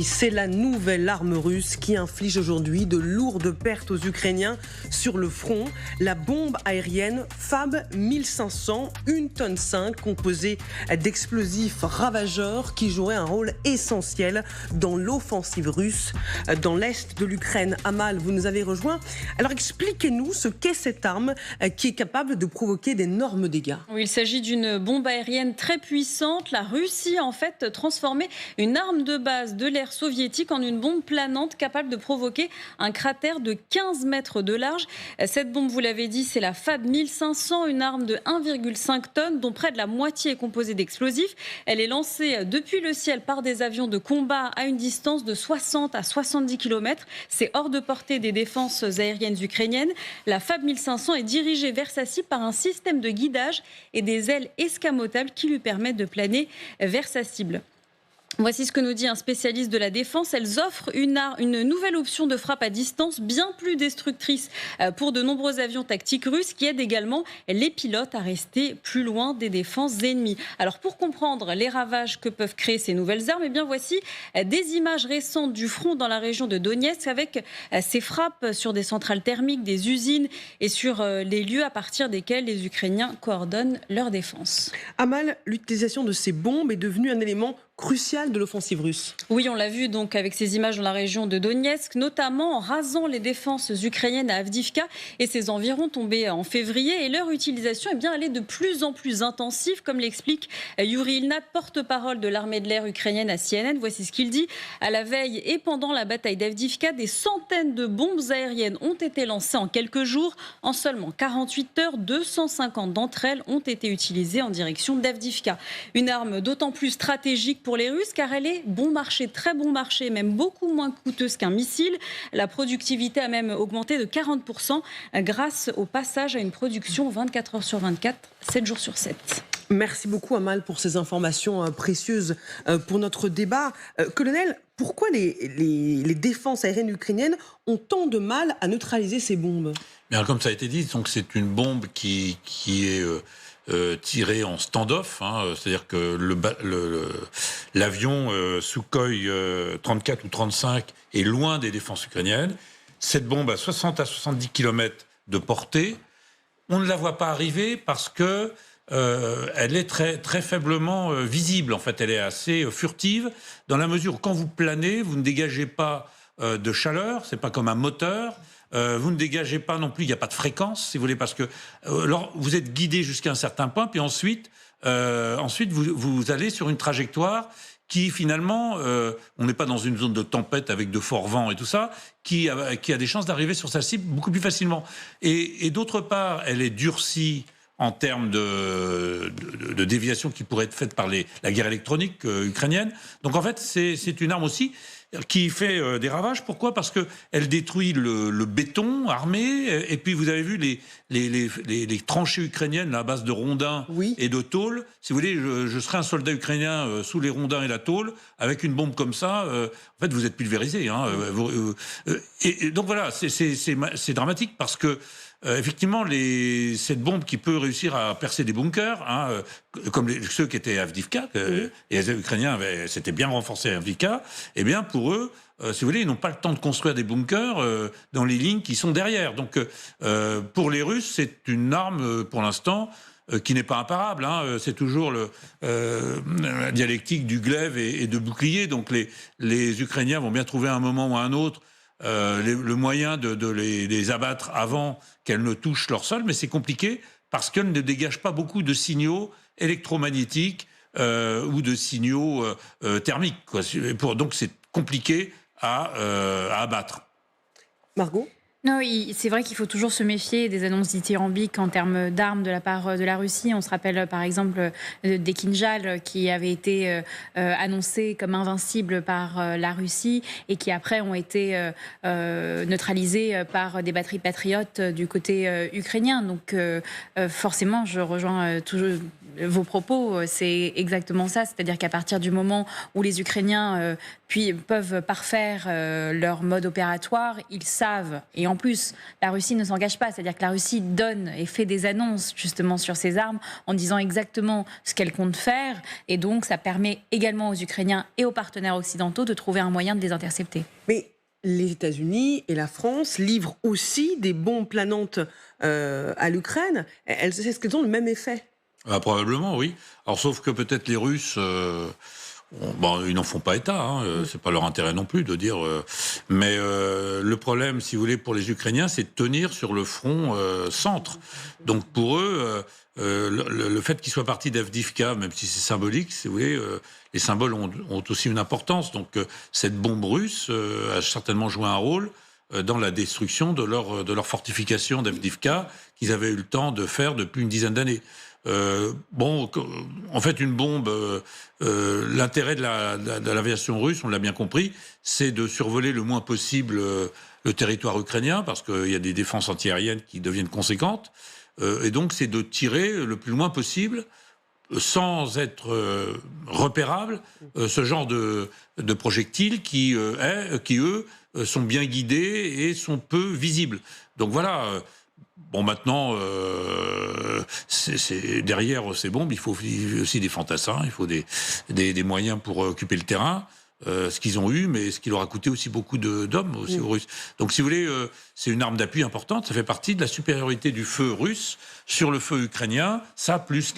C'est la nouvelle arme russe qui inflige aujourd'hui de lourdes pertes aux Ukrainiens sur le front. La bombe aérienne FAB 1500, 1,5 tonne, composée d'explosifs ravageurs qui joueraient un rôle essentiel dans l'offensive russe dans l'est de l'Ukraine. Amal, vous nous avez rejoint. Alors expliquez-nous ce qu'est cette arme qui est capable de provoquer d'énormes dégâts. Oui, il s'agit d'une bombe aérienne très puissante. La Russie a en fait transformé une arme de base de l'ère soviétique en une bombe planante capable de provoquer un cratère de 15 mètres de large. Cette bombe, vous l'avez dit, c'est la FAB 1500, une arme de 1,5 tonnes dont près de la moitié est composée d'explosifs. Elle est lancée depuis le ciel par des avions de combat à une distance de 60 à 70 km. C'est hors de portée des défenses aériennes ukrainiennes. La FAB 1500 est dirigée vers sa cible par un système de guidage et des ailes escamotables qui lui permettent de planer vers sa cible. Voici ce que nous dit un spécialiste de la défense. Elles offrent une nouvelle option de frappe à distance bien plus destructrice pour de nombreux avions tactiques russes qui aident également les pilotes à rester plus loin des défenses ennemies. Alors pour comprendre les ravages que peuvent créer ces nouvelles armes, eh bien voici des images récentes du front dans la région de Donetsk avec ces frappes sur des centrales thermiques, des usines et sur les lieux à partir desquels les Ukrainiens coordonnent leur défense. Amal, l'utilisation de ces bombes est devenue un élément crucial de l'offensive russe. Oui, on l'a vu donc avec ces images dans la région de Donetsk, notamment en rasant les défenses ukrainiennes à Avdiivka et ses environs tombés en février. Et leur utilisation, elle est de plus en plus intensive, comme l'explique Yuri Ilnat, porte-parole de l'armée de l'air ukrainienne à CNN. Voici ce qu'il dit. À la veille et pendant la bataille d'Avdiivka, des centaines de bombes aériennes ont été lancées en quelques jours. En seulement 48 heures, 250 d'entre elles ont été utilisées en direction d'Avdiivka. Une arme d'autant plus stratégique pour les Russes car elle est bon marché, très bon marché, même beaucoup moins coûteuse qu'un missile. La productivité a même augmenté de 40% grâce au passage à une production 24 heures sur 24, 7 jours sur 7. Merci beaucoup Amal pour ces informations précieuses pour notre débat. Colonel, pourquoi les défenses aériennes ukrainiennes ont tant de mal à neutraliser ces bombes ? Bien, comme ça a été dit, donc c'est une bombe qui est tiré en stand-off, c'est-à-dire que l'avion Sukhoi 34 ou 35 est loin des défenses ukrainiennes. Cette bombe a 60 à 70 km de portée. On ne la voit pas arriver parce que elle est très, très faiblement visible. En fait, elle est assez furtive dans la mesure où quand vous planez, vous ne dégagez pas de chaleur, c'est pas comme un moteur. Vous ne dégagez pas non plus, il n'y a pas de fréquence, si vous voulez, parce que vous êtes guidé jusqu'à un certain point, puis ensuite vous allez sur une trajectoire qui finalement, on n'est pas dans une zone de tempête avec de forts vents et tout ça, qui a des chances d'arriver sur sa cible beaucoup plus facilement. Et d'autre part, elle est durcie en termes de déviation qui pourrait être faite par la guerre électronique ukrainienne. Donc en fait, c'est une arme aussi qui fait des ravages. Pourquoi ? Parce qu'elle détruit le béton armé. Et puis vous avez vu les tranchées ukrainiennes à base de rondins et de tôles. Si vous voulez, je serais un soldat ukrainien sous les rondins et la tôle, avec une bombe comme ça, en fait vous êtes pulvérisé. Et donc voilà, c'est dramatique parce que effectivement, cette bombe qui peut réussir à percer des bunkers, comme ceux qui étaient à Avdiivka, et les Ukrainiens s'étaient bien renforcés à Avdiivka, eh bien pour eux, si vous voulez, ils n'ont pas le temps de construire des bunkers dans les lignes qui sont derrière. Donc pour les Russes, c'est une arme pour l'instant qui n'est pas imparable. C'est toujours la dialectique du glaive et de bouclier. Donc les Ukrainiens vont bien trouver un moment ou un autre le moyen de les abattre avant qu'elles ne touchent leur sol, mais c'est compliqué parce qu'elles ne dégagent pas beaucoup de signaux électromagnétiques ou de signaux thermiques, quoi. Donc c'est compliqué à abattre. Margot ? Non, c'est vrai qu'il faut toujours se méfier des annonces dithyrambiques en termes d'armes de la part de la Russie. On se rappelle par exemple des Kinjal qui avaient été annoncés comme invincibles par la Russie et qui après ont été neutralisés par des batteries patriotes du côté ukrainien. Donc forcément, je rejoins toujours vos propos, c'est exactement ça. C'est-à-dire qu'à partir du moment où les Ukrainiens peuvent parfaire leur mode opératoire, ils savent, et en plus, la Russie ne s'engage pas. C'est-à-dire que la Russie donne et fait des annonces justement sur ses armes en disant exactement ce qu'elle compte faire. Et donc, ça permet également aux Ukrainiens et aux partenaires occidentaux de trouver un moyen de les intercepter. Mais les États-Unis et la France livrent aussi des bombes planantes à l'Ukraine. Est-ce qu'elles ont le même effet ? Probablement, oui. Alors, sauf que peut-être les Russes... ils n'en font pas état, hein, c'est pas leur intérêt non plus de dire. Mais le problème, si vous voulez, pour les Ukrainiens, c'est de tenir sur le front centre. Donc pour eux, le fait qu'ils soient partis d'Avdiivka, même si c'est symbolique, si vous voulez, les symboles ont aussi une importance. Donc cette bombe russe a certainement joué un rôle dans la destruction de leur fortification d'Avdiivka qu'ils avaient eu le temps de faire depuis une dizaine d'années. En fait, une bombe, l'intérêt de l'aviation russe, on l'a bien compris, c'est de survoler le moins possible le territoire ukrainien, parce qu'il y a des défenses antiaériennes qui deviennent conséquentes, et donc c'est de tirer le plus loin possible, sans être repérable, ce genre de projectiles qui, eux, sont bien guidés et sont peu visibles. Donc voilà... maintenant, derrière ces bombes, il faut aussi des fantassins, il faut des moyens pour occuper le terrain, ce qu'ils ont eu, mais ce qui leur a coûté aussi beaucoup d'hommes aussi aux Russes. Donc, si vous voulez, c'est une arme d'appui importante, ça fait partie de la supériorité du feu russe sur le feu ukrainien, ça plus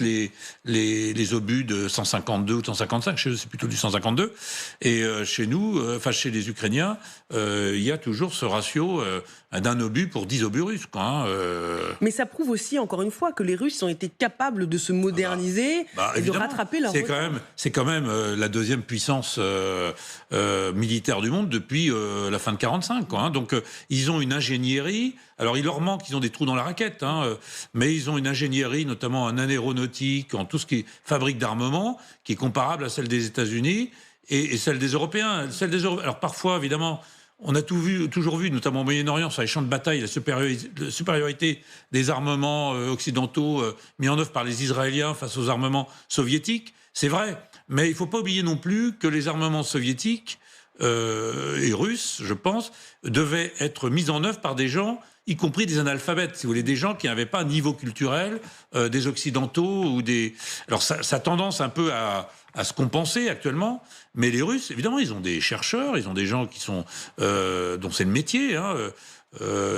les obus de 152 ou 155, chez eux c'est plutôt du 152, et chez nous, chez les Ukrainiens, il y a toujours ce ratio d'un obus pour 10 obus russes. Mais ça prouve aussi, encore une fois, que les Russes ont été capables de se moderniser et de rattraper leur retard. C'est quand même la deuxième puissance militaire du monde depuis la fin de 1945. Donc ils ont une ingénierie. Alors il leur manque, ils ont des trous dans la raquette, mais ils ont une ingénierie, notamment en aéronautique, en tout ce qui est fabrique d'armement, qui est comparable à celle des États-Unis et celle des Européens. Alors parfois, évidemment, on a toujours vu, notamment au Moyen-Orient, sur les champs de bataille, la supériorité des armements occidentaux mis en œuvre par les Israéliens face aux armements soviétiques. C'est vrai, mais il ne faut pas oublier non plus que les armements soviétiques et russes, je pense, devaient être mis en œuvre par des gens, y compris des analphabètes, si vous voulez, des gens qui n'avaient pas un niveau culturel des Occidentaux ou des... Alors ça a tendance un peu à se compenser actuellement, mais les Russes, évidemment, ils ont des chercheurs, ils ont des gens qui sont dont c'est le métier,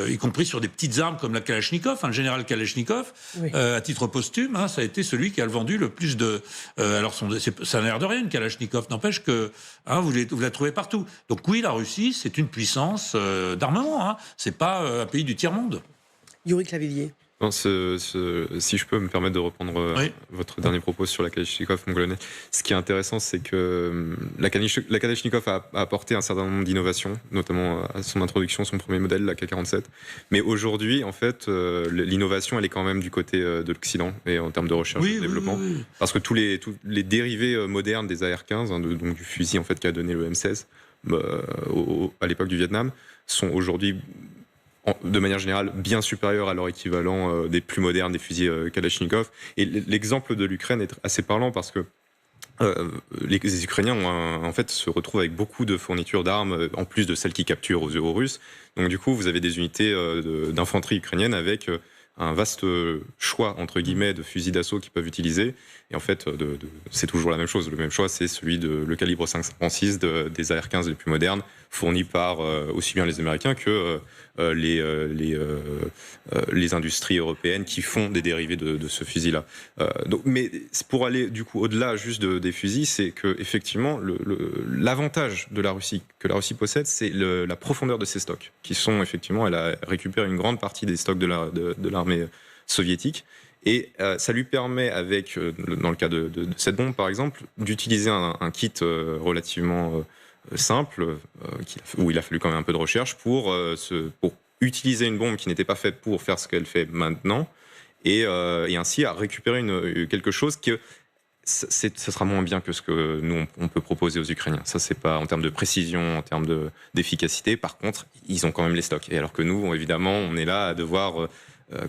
y compris sur des petites armes comme la Kalachnikov, le général Kalachnikov, à titre posthume, ça a été celui qui a vendu le plus de... alors, ça n'a l'air de rien, une Kalachnikov, n'empêche que vous la trouvez partout. Donc oui, la Russie, c'est une puissance d'armement, c'est pas un pays du tiers-monde. Yuri Clavillier. Non, si je peux me permettre de reprendre votre dernier propos sur la Kalachnikov mongolais. Ce qui est intéressant, c'est que la Kalachnikov a apporté un certain nombre d'innovations, notamment à son introduction, son premier modèle, la K-47. Mais aujourd'hui, en fait, l'innovation, elle est quand même du côté de l'Occident, et en termes de recherche et de développement. Oui. Parce que tous les dérivés modernes des AR-15, donc du fusil en fait, qu'a donné le M16 à l'époque du Vietnam, sont aujourd'hui de manière générale bien supérieurs à leur équivalent des plus modernes, des fusils Kalachnikov. Et l'exemple de l'Ukraine est assez parlant parce que les Ukrainiens en fait se retrouvent avec beaucoup de fournitures d'armes en plus de celles qui capturent aux Russes. Donc du coup, vous avez des unités d'infanterie ukrainienne avec un vaste choix, entre guillemets, de fusils d'assaut qu'ils peuvent utiliser. Et en fait, c'est toujours la même chose. Le même choix, c'est celui le calibre 556 des AR-15 les plus modernes, fournis par aussi bien les Américains que les industries européennes qui font des dérivés de ce fusil-là. Mais pour aller du coup au-delà juste des fusils, c'est que effectivement l'avantage que la Russie possède, c'est la profondeur de ses stocks, qui sont effectivement, elle a récupéré une grande partie des stocks de l'armée soviétique. Et ça lui permet, dans le cas de cette bombe par exemple, d'utiliser un kit relativement simple, où il a fallu quand même un peu de recherche pour utiliser une bombe qui n'était pas faite pour faire ce qu'elle fait maintenant, et ainsi à récupérer quelque chose que ça sera moins bien que ce que nous on peut proposer aux Ukrainiens. Ça, c'est pas en termes de précision, en termes d'efficacité. Par contre, ils ont quand même les stocks. Et alors que nous, évidemment, on est là à devoir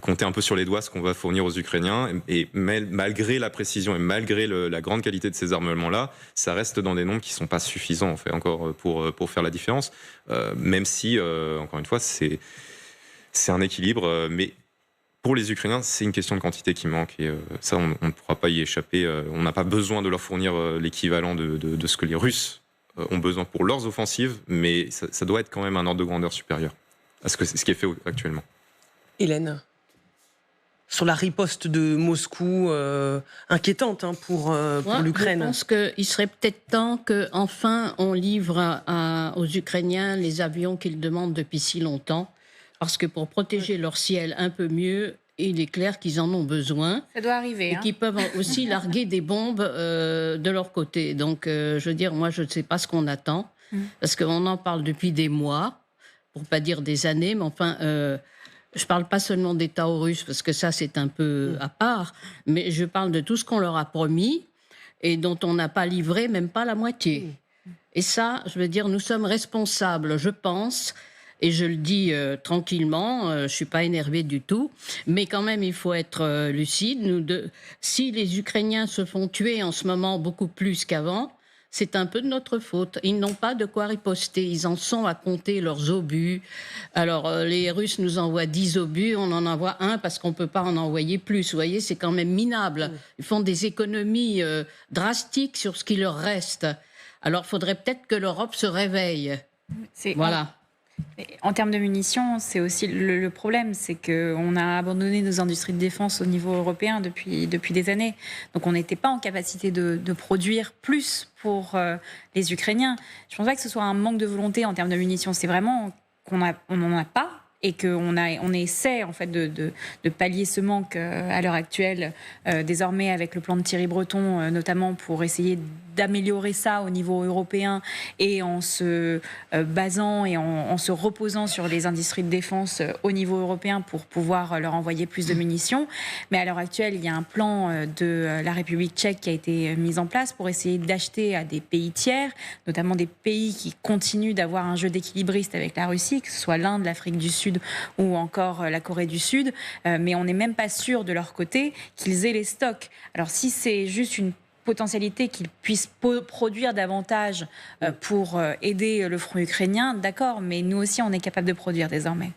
compter un peu sur les doigts ce qu'on va fournir aux Ukrainiens, et malgré la précision et malgré la grande qualité de ces armements-là, ça reste dans des nombres qui ne sont pas suffisants en fait, encore pour faire la différence, même si, encore une fois, c'est un équilibre, mais pour les Ukrainiens, c'est une question de quantité qui manque, et ça, on ne pourra pas y échapper. On n'a pas besoin de leur fournir l'équivalent de ce que les Russes ont besoin pour leurs offensives, mais ça doit être quand même un ordre de grandeur supérieur à ce qui est fait actuellement. Hélène, sur la riposte de Moscou, inquiétante pour l'Ukraine. Je pense qu'il serait peut-être temps qu'enfin on livre aux Ukrainiens les avions qu'ils demandent depuis si longtemps, parce que pour protéger leur ciel un peu mieux, il est clair qu'ils en ont besoin. Ça doit arriver. Et qu'ils peuvent aussi larguer des bombes de leur côté. Donc, je veux dire, moi, je ne sais pas ce qu'on attend, parce qu'on en parle depuis des mois, pour ne pas dire des années, mais enfin... je ne parle pas seulement des Taurus, parce que ça, c'est un peu à part, mais je parle de tout ce qu'on leur a promis et dont on n'a pas livré même pas la moitié. Et ça, je veux dire, nous sommes responsables, je pense, et je le dis tranquillement, je ne suis pas énervée du tout, mais quand même, il faut être lucide. Si les Ukrainiens se font tuer en ce moment beaucoup plus qu'avant, c'est un peu de notre faute. Ils n'ont pas de quoi riposter. Ils en sont à compter leurs obus. Alors, les Russes nous envoient 10 obus, on en envoie un parce qu'on ne peut pas en envoyer plus. Vous voyez, c'est quand même minable. Ils font des économies drastiques sur ce qui leur reste. Alors, il faudrait peut-être que l'Europe se réveille. Voilà. En termes de munitions, c'est aussi le problème, c'est qu'on a abandonné nos industries de défense au niveau européen depuis des années. Donc on n'était pas en capacité de produire plus pour les Ukrainiens. Je ne pense pas que ce soit un manque de volonté en termes de munitions, c'est vraiment qu'on n'en a pas et qu'on essaie en fait de pallier ce manque à l'heure actuelle, désormais avec le plan de Thierry Breton, notamment pour essayer d'améliorer ça au niveau européen et en se basant et en se reposant sur les industries de défense au niveau européen pour pouvoir leur envoyer plus de munitions. Mais à l'heure actuelle, il y a un plan de la République tchèque qui a été mis en place pour essayer d'acheter à des pays tiers, notamment des pays qui continuent d'avoir un jeu d'équilibriste avec la Russie, que ce soit l'Inde, l'Afrique du Sud ou encore la Corée du Sud. Mais on n'est même pas sûr de leur côté qu'ils aient les stocks. Alors si c'est juste une potentialité qu'ils puissent produire davantage pour aider le front ukrainien, d'accord, mais nous aussi on est capable de produire désormais.